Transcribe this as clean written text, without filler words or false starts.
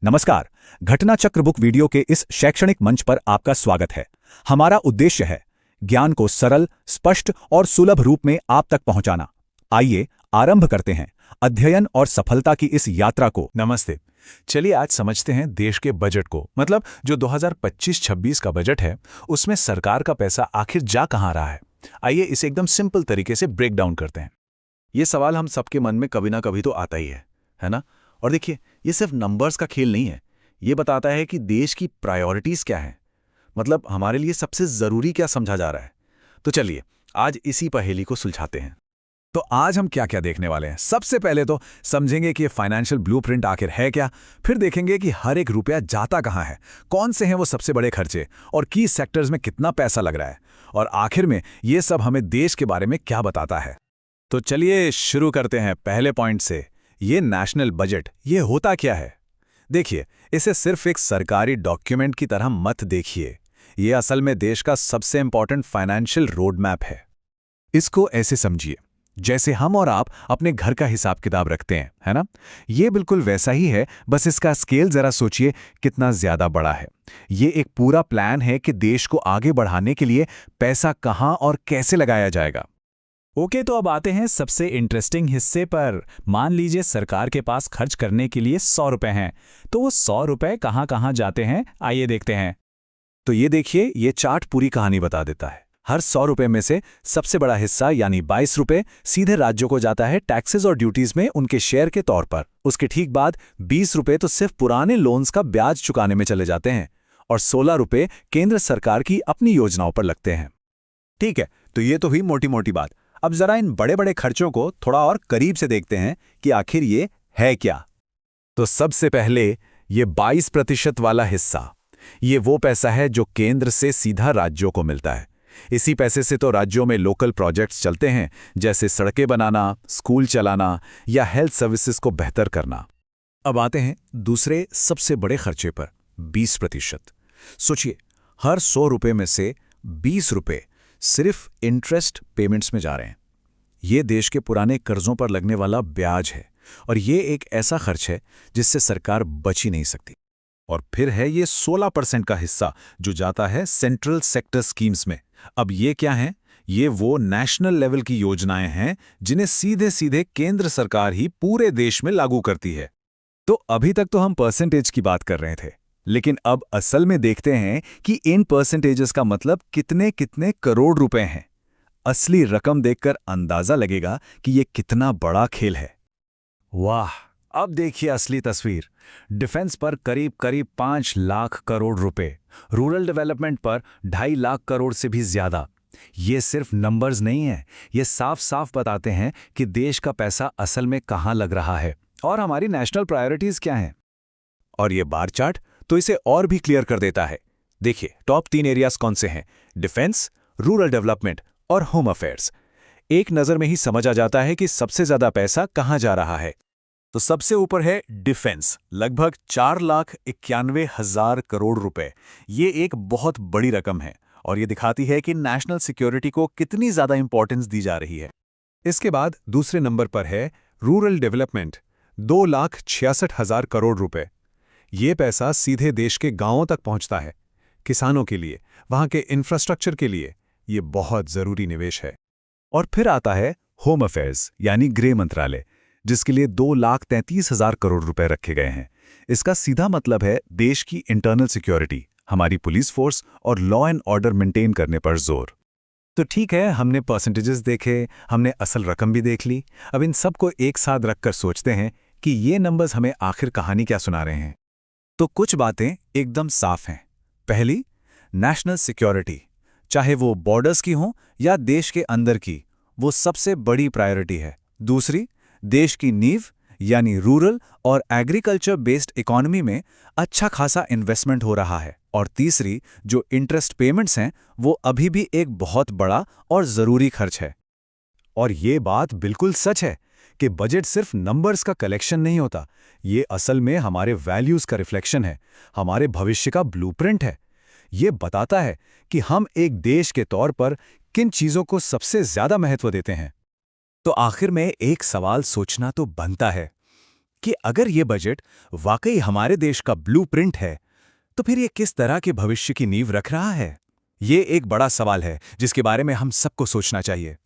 नमस्कार। घटना चक्र बुक वीडियो के इस शैक्षणिक मंच पर आपका स्वागत है। हमारा उद्देश्य है ज्ञान को सरल, स्पष्ट और सुलभ रूप में आप तक पहुंचाना। आइए आरंभ करते हैं अध्ययन और सफलता की इस यात्रा को। नमस्ते। चलिए आज समझते हैं देश के बजट को, मतलब जो 2025-26 का बजट है उसमें सरकार का पैसा आखिर जा कहाँ रहा है। आइए इसे एकदम सिंपल तरीके से ब्रेक डाउन करते हैं। ये सवाल हम सबके मन में कभी ना कभी तो आता ही है ना? और देखिए, ये सिर्फ नंबर्स का खेल नहीं है, ये बताता है कि देश की प्रायोरिटीज क्या है, मतलब हमारे लिए सबसे जरूरी क्या समझा जा रहा है। तो चलिए आज इसी पहेली को सुलझाते हैं। तो आज हम क्या क्या देखने वाले हैं। सबसे पहले तो समझेंगे कि ये फाइनेंशियल ब्लूप्रिंट आखिर है क्या, फिर देखेंगे कि हर एक रुपया जाता कहाँ है, कौन से हैं वो सबसे बड़े खर्चे और की सेक्टर्स में कितना पैसा लग रहा है, और आखिर में ये सब हमें देश के बारे में क्या बताता है। तो चलिए शुरू करते हैं पहले पॉइंट से। ये नेशनल बजट, ये होता क्या है? देखिए, इसे सिर्फ एक सरकारी डॉक्यूमेंट की तरह मत देखिए। ये असल में देश का सबसे इंपॉर्टेंट फाइनेंशियल रोड मैप है। इसको ऐसे समझिए जैसे हम और आप अपने घर का हिसाब किताब रखते हैं, है ना? ये बिल्कुल वैसा ही है, बस इसका स्केल जरा सोचिए कितना ज्यादा बड़ा है। ये एक पूरा प्लान है कि देश को आगे बढ़ाने के लिए पैसा कहां और कैसे लगाया जाएगा। ओके, तो अब आते हैं सबसे इंटरेस्टिंग हिस्से पर। मान लीजिए सरकार के पास खर्च करने के लिए 100 रुपए हैं, तो वो 100 रुपए कहाँ कहाँ जाते हैं, आइए देखते हैं। तो ये देखिए, ये चार्ट पूरी कहानी बता देता है। हर 100 रुपए में से सबसे बड़ा हिस्सा यानी 22 रुपए सीधे राज्यों को जाता है टैक्सेस और ड्यूटीज में उनके शेयर के तौर पर। उसके ठीक बाद 20 रुपए तो सिर्फ पुराने लोन्स का ब्याज चुकाने में चले जाते हैं, और 16 रुपए केंद्र सरकार की अपनी योजनाओं पर लगते हैं। ठीक है, तो ये तो हुई मोटी मोटी बात। अब जरा इन बड़े बड़े खर्चों को थोड़ा और करीब से देखते हैं कि आखिर ये है क्या। तो सबसे पहले ये 22% वाला हिस्सा, ये वो पैसा है जो केंद्र से सीधा राज्यों को मिलता है। इसी पैसे से तो राज्यों में लोकल प्रोजेक्ट्स चलते हैं, जैसे सड़कें बनाना, स्कूल चलाना या हेल्थ सर्विसेज को बेहतर करना। अब आते हैं दूसरे सबसे बड़े खर्चे पर, 20%। सोचिए, हर 100 रुपए में से 20 रुपए सिर्फ इंटरेस्ट पेमेंट्स में जा रहे हैं। ये देश के पुराने कर्जों पर लगने वाला ब्याज है, और ये एक ऐसा खर्च है जिससे सरकार बच ही नहीं सकती। और फिर है ये 16% का हिस्सा जो जाता है सेंट्रल सेक्टर स्कीम्स में। अब ये क्या है? ये वो नेशनल लेवल की योजनाएं हैं जिन्हें सीधे सीधे केंद्र सरकार ही पूरे देश में लागू करती है। तो अभी तक तो हम परसेंटेज की बात कर रहे थे, लेकिन अब असल में देखते हैं कि इन परसेंटेजेस का मतलब कितने कितने करोड़ रुपए हैं। असली रकम देखकर अंदाजा लगेगा कि ये कितना बड़ा खेल है। वाह, अब देखिए असली तस्वीर। डिफेंस पर करीब करीब 5 लाख करोड़ रुपए, रूरल डेवलपमेंट पर 2.5 लाख करोड़ से भी ज्यादा। ये सिर्फ नंबर्स नहीं है, ये साफ साफ बताते हैं कि देश का पैसा असल में कहां लग रहा है और हमारी नेशनल प्रायोरिटीज क्या हैं। और ये बार चार्ट तो इसे और भी क्लियर कर देता है। देखिए, टॉप 3 एरियाज कौन से हैं? डिफेंस, रूरल डेवलपमेंट और होम अफेयर्स। एक नजर में ही समझ आ जाता है कि सबसे ज्यादा पैसा कहां जा रहा है। तो सबसे ऊपर है डिफेंस, लगभग 4,91,000 करोड़ रुपए। ये एक बहुत बड़ी रकम है, और ये दिखाती है कि नेशनल सिक्योरिटी को कितनी ज्यादा इंपॉर्टेंस दी जा रही है। इसके बाद दूसरे नंबर पर है रूरल डेवलपमेंट, 2,66,000 करोड़ रुपए। ये पैसा सीधे देश के गांवों तक पहुंचता है, किसानों के लिए, वहां के इंफ्रास्ट्रक्चर के लिए। ये बहुत जरूरी निवेश है। और फिर आता है होम अफेयर्स यानी गृह मंत्रालय, जिसके लिए 2,33,000 करोड़ रुपए रखे गए हैं। इसका सीधा मतलब है देश की इंटरनल सिक्योरिटी, हमारी पुलिस फोर्स और लॉ एंड ऑर्डर मेंटेन करने पर जोर। तो ठीक है, हमने परसेंटेजेस देखे, हमने असल रकम भी देख ली। अब इन सबको एक साथ रखकर सोचते हैं कि ये नंबर्स हमें आखिर कहानी क्या सुना रहे हैं। तो कुछ बातें एकदम साफ हैं। पहली, नेशनल सिक्योरिटी, चाहे वो बॉर्डर्स की हो या देश के अंदर की, वो सबसे बड़ी प्रायोरिटी है। दूसरी, देश की नींव यानी रूरल और एग्रीकल्चर बेस्ड इकोनॉमी में अच्छा खासा इन्वेस्टमेंट हो रहा है। और तीसरी, जो इंटरेस्ट पेमेंट्स हैं, वो अभी भी एक बहुत बड़ा और जरूरी खर्च है। और ये बात बिल्कुल सच है कि बजट सिर्फ नंबर्स का कलेक्शन नहीं होता, ये असल में हमारे वैल्यूज का रिफ्लेक्शन है, हमारे भविष्य का ब्लूप्रिंट है। ये बताता है कि हम एक देश के तौर पर किन चीजों को सबसे ज्यादा महत्व देते हैं। तो आखिर में एक सवाल सोचना तो बनता है, कि अगर ये बजट वाकई हमारे देश का ब्लूप्रिंट है, तो फिर ये किस तरह के भविष्य की नींव रख रहा है? ये एक बड़ा सवाल है जिसके बारे में हम सबको सोचना चाहिए।